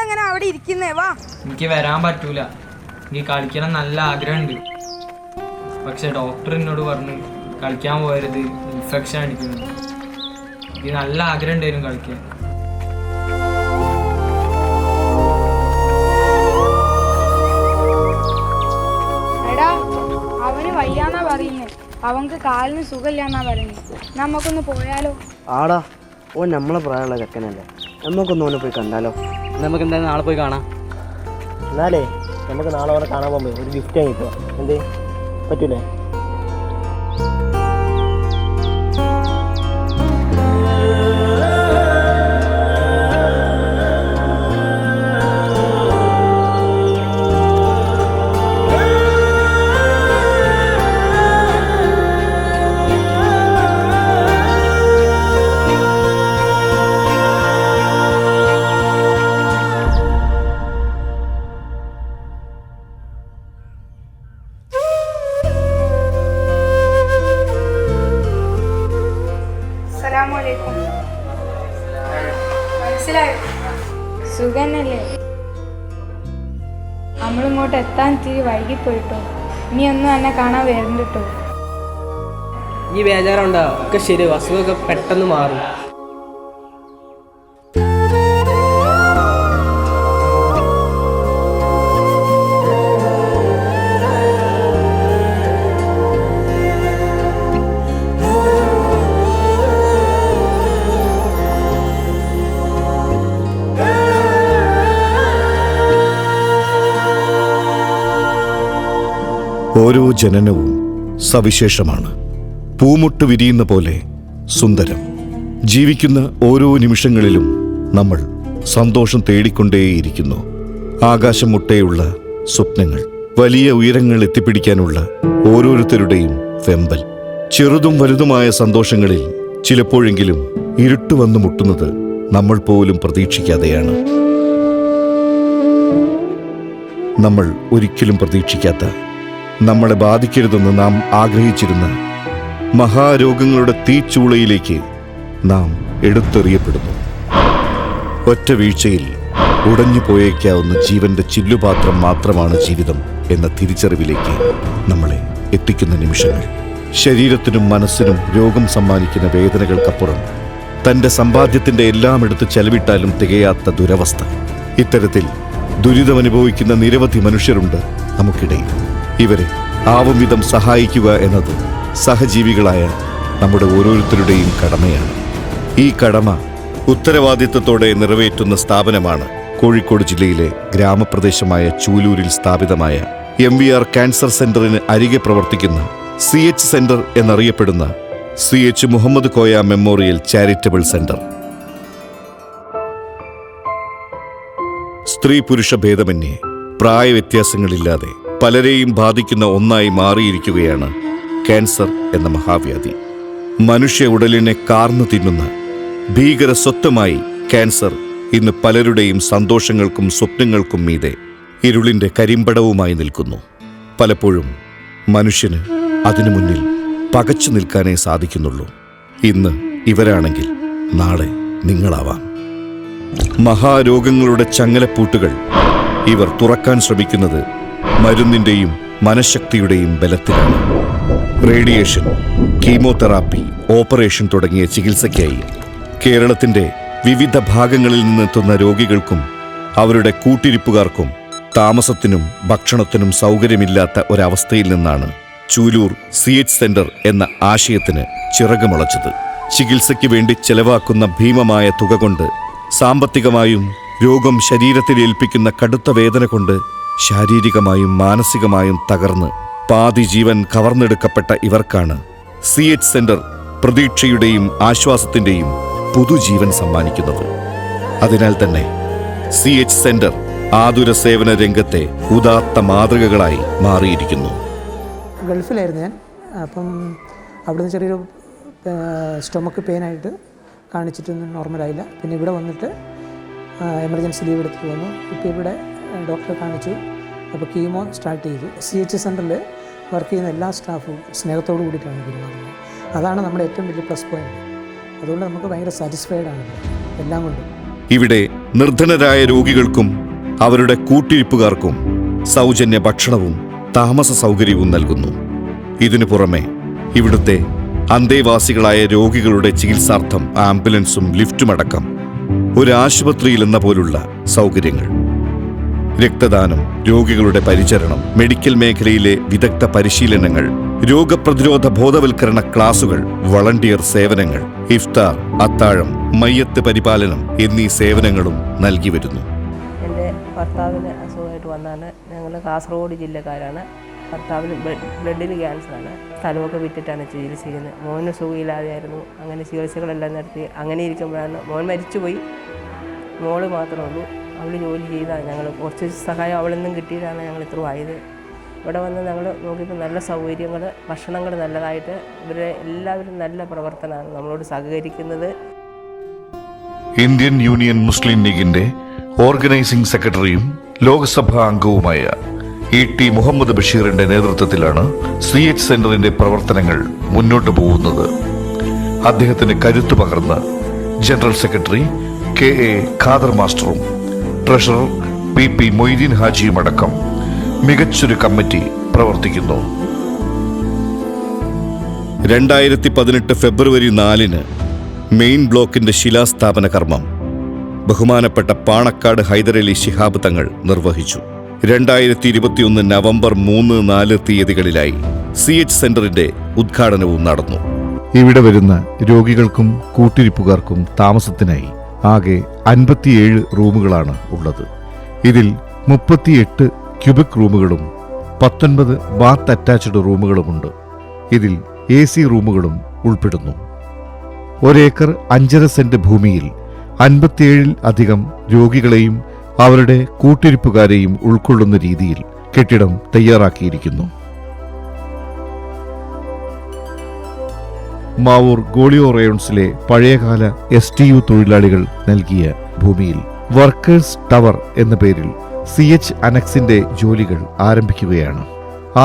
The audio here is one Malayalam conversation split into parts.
അങ്ങനെ അവിടെ ഇരിക്കുന്നേ? വാ. എനിക്ക് വരാൻ പറ്റൂല. എനിക്ക് കളിക്കണം നല്ല ആഗ്രഹമുണ്ട്. പക്ഷെ ഡോക്ടർ എന്നോട് പറഞ്ഞു കളിക്കാൻ പോയരുത്, ഇൻഫെക്ഷൻ അടിക്കുന്നു. എനിക്ക് നല്ല ആഗ്രഹം ഉണ്ടായിരുന്നു കളിക്കാൻ. എടാ, അവന് വയ്യാന്നാ പറയുന്നേ. അവൻക്ക് കാലിന് സുഖമില്ലാന്നാ പറയുന്നത്. നമുക്കൊന്ന് പോയാലോ? ആടാ, ഓൻ നമ്മളെ പ്രായമുള്ള ചെക്കനല്ലേ, നമുക്കൊന്ന് ഓനെ പോയി കണ്ടാലോ? നമുക്ക് എന്തായാലും നാളെ പോയി കാണാം. എന്നാലേ നമുക്ക് നാളെ ഓനെ കാണാൻ പോകുമ്പോൾ ഒരു ഗിഫ്റ്റ് വാങ്ങിക്കോ. എന്തേ പറ്റൂലേ? മനസ്സിലായോ? സുഖന്നല്ലേ? നമ്മളിങ്ങോട്ട് എത്താൻ ഇത്തിരി വൈകിപ്പോയിട്ടോ. ഇനി ഒന്നും എന്നെ കാണാൻ വരുന്നുണ്ടോ? ഈ ബേജാറുണ്ടോ? ഒക്കെ ശരി, അസുഖമൊക്കെ പെട്ടെന്ന് മാറും. ഓരോ ജനനവും സവിശേഷമാണ്. പൂമുട്ട് വിരിയുന്ന പോലെ സുന്ദരം. ജീവിക്കുന്ന ഓരോ നിമിഷങ്ങളിലും നമ്മൾ സന്തോഷം തേടിക്കൊണ്ടേയിരിക്കുന്നു. ആകാശം മുട്ടയുള്ള സ്വപ്നങ്ങൾ, വലിയ ഉയരങ്ങൾ എത്തിപ്പിടിക്കാനുള്ള ഓരോരുത്തരുടെയും വെമ്പൽ. ചെറുതും വലുതുമായ സന്തോഷങ്ങളിൽ ചിലപ്പോഴെങ്കിലും ഇരുട്ട് വന്നു മുട്ടുന്നത് നമ്മൾ പോലും പ്രതീക്ഷിക്കാതെയാണ്. നമ്മൾ ഒരിക്കലും പ്രതീക്ഷിക്കാത്ത, നമ്മളെ ബാധിക്കരുതെന്ന് നാം ആഗ്രഹിച്ചിരുന്ന മഹാരോഗങ്ങളുടെ തീച്ചൂളയിലേക്ക് നാം എടുത്തെറിയപ്പെടുന്നു. ഒറ്റ വീഴ്ചയിൽ ഉടഞ്ഞു പോയേക്കാവുന്ന ജീവന്റെ ചില്ലുപാത്രം മാത്രമാണ് ജീവിതം എന്ന തിരിച്ചറിവിലേക്ക് നമ്മളെ എത്തിക്കുന്ന നിമിഷങ്ങൾ. ശരീരത്തിനും മനസ്സിനും രോഗം സമ്മാനിക്കുന്ന വേദനകൾക്കപ്പുറം തന്റെ സമ്പാദ്യത്തിന്റെ എല്ലാം എടുത്ത് ചെലവിട്ടാലും തികയാത്ത ദുരവസ്ഥ. ഇത്തരത്തിൽ ദുരിതമനുഭവിക്കുന്ന നിരവധി മനുഷ്യരുണ്ട് നമുക്കിടയിൽ. ഇവരെ ആവും വിധം സഹായിക്കുക എന്നത് സഹജീവികളായ നമ്മുടെ ഓരോരുത്തരുടെയും കടമയാണ്. ഈ കടമ ഉത്തരവാദിത്വത്തോടെ നിറവേറ്റുന്ന സ്ഥാപനമാണ് കോഴിക്കോട് ജില്ലയിലെ ഗ്രാമപ്രദേശമായ ചൂലൂരിൽ സ്ഥാപിതമായ MVR ക്യാൻസർ സെന്ററിന് അരികെ പ്രവർത്തിക്കുന്ന CH സെന്റർ എന്നറിയപ്പെടുന്ന CH Muhammad Koya memorial charitable centre. സ്ത്രീ പുരുഷ ഭേദമന്യേ പ്രായവ്യത്യാസങ്ങളില്ലാതെ പലരെയും ബാധിക്കുന്ന ഒന്നായി മാറിയിരിക്കുകയാണ് ക്യാൻസർ എന്ന മഹാവ്യാധി. മനുഷ്യ ഉടലിനെ കാർന്നു തിന്നുന്ന ഭീകര സ്വത്വമായി ക്യാൻസർ ഇന്ന് പലരുടെയും സന്തോഷങ്ങൾക്കും സ്വപ്നങ്ങൾക്കും മീതെ ഇരുളിന്റെ കരിമ്പടവുമായി നിൽക്കുന്നു. പലപ്പോഴും മനുഷ്യന് അതിനു മുന്നിൽ പകച്ചു നിൽക്കാനേ സാധിക്കുന്നുള്ളൂ. ഇന്ന് ഇവരാണെങ്കിൽ നാളെ നിങ്ങളാവാം. മഹാരോഗങ്ങളുടെ ചങ്ങലപ്പൂട്ടുകൾ ഇവർ തുറക്കാൻ ശ്രമിക്കുന്നത് മരുന്നിന്റെയും മനഃശക്തിയുടെയും ബലത്തിലാണ്. റേഡിയേഷൻ, കീമോതെറാപ്പി, ഓപ്പറേഷൻ തുടങ്ങിയ ചികിത്സയ്ക്കായി കേരളത്തിന്റെ വിവിധ ഭാഗങ്ങളിൽ നിന്നെത്തുന്ന രോഗികൾക്കും അവരുടെ കൂട്ടിരിപ്പുകാർക്കും താമസത്തിനും ഭക്ഷണത്തിനും സൗകര്യമില്ലാത്ത ഒരവസ്ഥയിൽ നിന്നാണ് ചൂലൂർ CH സെന്റർ എന്ന ആശയത്തിന് ചിറകുമുളച്ചത്. ചികിത്സയ്ക്ക് വേണ്ടി ചെലവാക്കുന്ന ഭീമമായ തുക കൊണ്ട്, സാമ്പത്തികമായും രോഗം ശരീരത്തിലേൽപ്പിക്കുന്ന കടുത്ത വേദന കൊണ്ട് ശാരീരികമായും മാനസികമായും തകർന്ന് പാതി ജീവൻ കവർന്നെടുക്കപ്പെട്ട ഇവർക്കാണ് CH സെന്റർ പ്രതീക്ഷയുടെയും ആശ്വാസത്തിന്റെയും പുതുജീവൻ സമ്മാനിക്കുന്നത്. അതിനാൽ തന്നെ CH സെന്റർ ആതുര സേവന രംഗത്തെ ഉദാത്ത മാതൃകകളായി മാറിയിരിക്കുന്നു. ഗൾഫിലായിരുന്നു ഞാൻ. അപ്പം അവിടുന്ന് ചെറിയൊരു സ്റ്റൊമക്ക് പെയിനായിട്ട് കാണിച്ചിട്ടൊന്നും നോർമലായില്ല. പിന്നെ ഇവിടെ വന്നിട്ട് എമർജൻസി ലീവ് എടുത്തിട്ട് വന്നു. ഇപ്പോൾ ഇവിടെ ഡോക്ടറെ കാണിച്ചു. അപ്പോൾ കീമോ സ്റ്റാർട്ട് ചെയ്തു. CH സെൻ്ററിൽ വർക്ക് ചെയ്യുന്ന എല്ലാ സ്റ്റാഫും സ്നേഹത്തോടു കൂടിയിട്ടാണ് പെരുമാറുന്നത്. അതാണ് നമ്മുടെ ഏറ്റവും വലിയ പ്ലസ് പോയിന്റ്. അതുകൊണ്ട് നമുക്ക് ഭയങ്കര സാറ്റിസ്ഫൈഡ് ആണ് എല്ലാം കൊണ്ടും. ഇവിടെ നിർധനരായ രോഗികൾക്കും അവരുടെ കൂട്ടിരിപ്പുകാർക്കും സൗജന്യ ഭക്ഷണവും താമസ സൗകര്യവും നൽകുന്നു. ഇതിനു പുറമെ ഇവിടുത്തെ അന്തേവാസികളായ രോഗികളുടെ ചികിത്സാർത്ഥം ആംബുലൻസും ലിഫ്റ്റുമടക്കം ഒരു ആശുപത്രിയിലെന്ന പോലുള്ള സൗകര്യങ്ങൾ. രക്തദാനം, രോഗികളുടെ പരിചരണം, മെഡിക്കൽ മേഖലയിലെ വിദഗ്ധ പരിശീലനങ്ങൾ, രോഗപ്രതിരോധ ബോധവൽക്കരണ ക്ലാസുകൾ, വളണ്ടിയർ സേവനങ്ങൾ, ഇഫ്താർ, അത്താഴം, മയ്യത്ത് പരിപാലനം എന്നീ സേവനങ്ങളും നൽകി വരുന്നു. എൻ്റെ ഭർത്താവിന് അസുഖമായിട്ട് വന്നാണ്. ഞങ്ങൾ കാസർഗോഡ് ജില്ലക്കാരാണ്. ഭർത്താവിന് ബ്ലഡിന് ക്യാൻസറാണ്. സ്ഥലമൊക്കെ വിറ്റിട്ടാണ് ചികിത്സിക്കുന്നത്. മോന് സുഖമില്ലാതെയായിരുന്നു. അങ്ങനെ ചികിത്സകളെല്ലാം നടത്തി. അങ്ങനെ ഇരിക്കുമ്പോഴാണ് മോൻ മരിച്ചുപോയി. മോള് മാത്രമേ ഉള്ളൂ. അവൾ ജോലി ചെയ്താണ്. ഞങ്ങൾ കുറച്ച് സഹായം അവളിൽ നിന്നും കിട്ടിയിട്ടാണ് ഞങ്ങൾ ഇത്ര ആയത്. ഇവിടെ വന്ന് ഞങ്ങൾ നോക്കിയപ്പോൾ നല്ല സൗകര്യങ്ങൾ, ഭക്ഷണങ്ങൾ നല്ലതായിട്ട്, ഇവരെ എല്ലാവരും നല്ല പ്രവർത്തനമാണ് നമ്മളോട് സഹകരിക്കുന്നത്. ഇന്ത്യൻ യൂണിയൻ മുസ്ലിം ലീഗിന്റെ ഓർഗനൈസിംഗ് സെക്രട്ടറിയും ലോക്സഭാ അംഗവുമായ E.T. മുഹമ്മദ് ബഷീറിന്റെ നേതൃത്വത്തിലാണ് CH സെന്ററിന്റെ പ്രവർത്തനങ്ങൾ മുന്നോട്ടു പോകുന്നത്. അദ്ദേഹത്തിന് കരുത്തു പകർന്ന് ജനറൽ സെക്രട്ടറി K.A. ഖാദർ മാസ്റ്ററും ട്രഷറർ P.P. മൊയ്തീൻ ഹാജിയും അടക്കം മികച്ചൊരു കമ്മിറ്റി പ്രവർത്തിക്കുന്നു. 2018 ഫെബ്രുവരി 4 മെയിൻ ബ്ലോക്കിന്റെ ശിലാസ്ഥാപന കർമ്മം ബഹുമാനപ്പെട്ട പാണക്കാട് ഹൈദരലി ശിഹാബ് തങ്ങൾ നിർവഹിച്ചു. 2021 നവംബർ 3, 4 തീയതികളിലായി CH സെന്ററിന്റെ ഉദ്ഘാടനവും നടന്നു. ഇവിടെ വരുന്ന രോഗികൾക്കും കൂട്ടിരിപ്പുകാർക്കും താമസത്തിനായി ആകെ 57 റൂമുകളാണ് ഉള്ളത്. ഇതിൽ 38 ക്യൂബിക് റൂമുകളും 19 ബാത്ത് അറ്റാച്ച്ഡ് റൂമുകളുമുണ്ട്. ഇതിൽ AC റൂമുകളും ഉൾപ്പെടുന്നു. 1 ഏക്കർ 5.5 സെന്റ് ഭൂമിയിൽ 57 അധികം രോഗികളെയും അവരുടെ കൂട്ടിരിപ്പുകാരെയും ഉൾക്കൊള്ളുന്ന രീതിയിൽ കെട്ടിടം തയ്യാറാക്കിയിരിക്കുന്നു. മാവൂർ ഗോളിയോ റയോൺസിലെ പഴയകാല STU തൊഴിലാളികൾ നൽകിയ ഭൂമിയിൽ വർക്കേഴ്സ് ടവർ എന്ന പേരിൽ CH അനക്സിന്റെ ജോലികൾ ആരംഭിക്കുകയാണ്.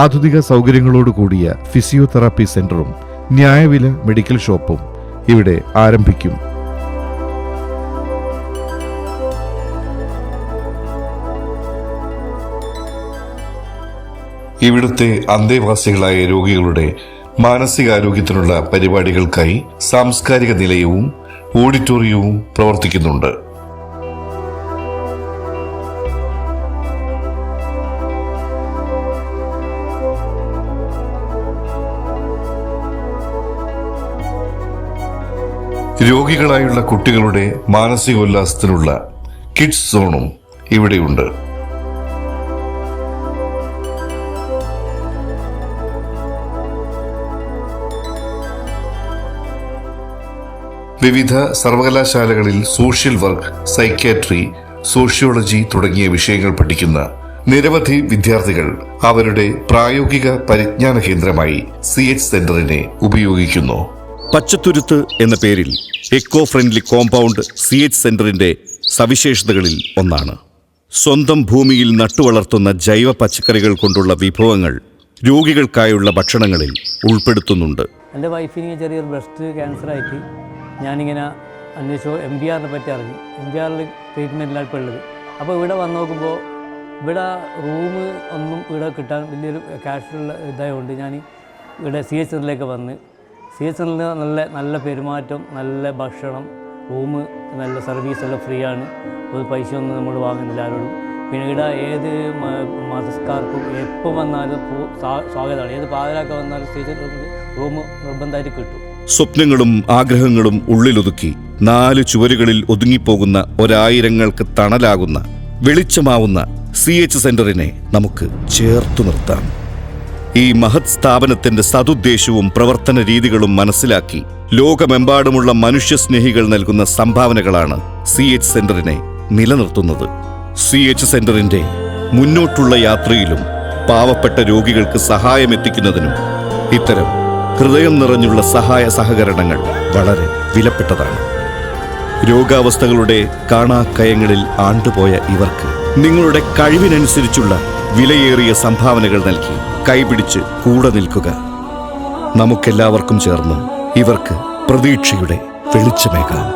ആധുനിക സൗകര്യങ്ങളോടുകൂടിയ ഫിസിയോതെറാപ്പി സെന്ററും ന്യായവില മെഡിക്കൽ ഷോപ്പും ഇവിടെ ആരംഭിക്കും. ഇവിടുത്തെ അന്തേവാസികളായ രോഗികളുടെ മാനസികാരോഗ്യത്തിനുള്ള പരിപാടികൾക്കായി സാംസ്കാരിക നിലയവും ഓഡിറ്റോറിയവും പ്രവർത്തിക്കുന്നുണ്ട്. രോഗികളായുള്ള കുട്ടികളുടെ മാനസികോല്ലാസത്തിനുള്ള കിഡ്സ് സോണും ഇവിടെയുണ്ട്. വിവിധ സർവകലാശാലകളിൽ സോഷ്യൽ വർക്ക്, സൈക്യാട്രി, സോഷ്യോളജി തുടങ്ങിയ വിഷയങ്ങൾ പഠിക്കുന്ന നിരവധി വിദ്യാർത്ഥികൾ അവരുടെ പ്രായോഗിക പരിജ്ഞാന കേന്ദ്രമായി CH സെന്ററിനെ ഉപയോഗിക്കുന്നു. പച്ചത്തുരുത്ത് എന്ന പേരിൽ എക്കോ ഫ്രണ്ട്ലി കോമ്പൗണ്ട് CH സെന്ററിന്റെ സവിശേഷതകളിൽ ഒന്നാണ്. സ്വന്തം ഭൂമിയിൽ നട്ടുവളർത്തുന്ന ജൈവ പച്ചക്കറികൾ കൊണ്ടുള്ള വിഭവങ്ങൾ രോഗികൾക്കായുള്ള ഭക്ഷണങ്ങളിൽ ഉൾപ്പെടുത്തുന്നുന്നുണ്ട്. എൻ്റെ വൈഫിന് ചെറിയൊരു ബ്രസ്റ്റ് ക്യാൻസറായിട്ട് ഞാനിങ്ങനെ അന്വേഷിച്ചു MBRനെ പറ്റി അറിഞ്ഞു. MBRൽ ട്രീറ്റ്മെൻറ്റിലാണ് ഇപ്പോൾ ഉള്ളത്. അപ്പോൾ ഇവിടെ വന്ന് നോക്കുമ്പോൾ ഇവിടെ റൂം ഒന്നും ഇവിടെ കിട്ടാൻ വലിയൊരു ക്യാഷുള്ള ഇതായതുകൊണ്ട് ഞാൻ ഇവിടെ CH സെന്ററിലേക്ക് വന്ന് CH സെന്ററിൽ നല്ല പെരുമാറ്റം, നല്ല ഭക്ഷണം, റൂം, നല്ല സർവീസ് എല്ലാം ഫ്രീ ആണ്. ഒരു പൈസയൊന്നും നമ്മൾ വാങ്ങുന്നില്ല ആരോടും. പിന്നെ ഇവിടെ ഏത് മതസ്കാർക്കും എപ്പോൾ വന്നാലും സ്വാഗതമാണ്. ഏത് പാതിരാക്ക വന്നാലും CH റൂം നിർബന്ധമായിട്ട് കിട്ടും. സ്വപ്നങ്ങളും ആഗ്രഹങ്ങളും ഉള്ളിലൊതുക്കി 4 ചുവരുകളിൽ ഒതുങ്ങിപ്പോകുന്ന ഒരായിരങ്ങൾക്ക് തണലാകുന്ന വെളിച്ചമാവുന്ന CH സെന്ററിനെ നമുക്ക് ചേർത്തു നിർത്താം. ഈ മഹത് സ്ഥാപനത്തിന്റെ സതുദ്ദേശവും പ്രവർത്തന രീതികളും മനസ്സിലാക്കി ലോകമെമ്പാടുമുള്ള മനുഷ്യസ്നേഹികൾ നൽകുന്ന സംഭാവനകളാണ് CH സെന്ററിനെ നിലനിർത്തുന്നത്. CH സെന്ററിന്റെ മുന്നോട്ടുള്ള യാത്രയിലും പാവപ്പെട്ട രോഗികൾക്ക് സഹായമെത്തിക്കുന്നതിനും ഇത്തരം ഹൃദയം നിറഞ്ഞുള്ള സഹായ സഹകരണങ്ങൾ വളരെ വിലപ്പെട്ടതാണ്. രോഗാവസ്ഥകളുടെ കാണാക്കയങ്ങളിൽ ആണ്ടുപോയ ഇവർക്ക് നിങ്ങളുടെ കഴിവിനനുസരിച്ചുള്ള വിലയേറിയ സംഭാവനകൾ നൽകി കൈപിടിച്ച് കൂടെ നിൽക്കുക. നമുക്കെല്ലാവർക്കും ചേർന്ന് ഇവർക്ക് പ്രതീക്ഷയുടെ വെളിച്ചമേകാം.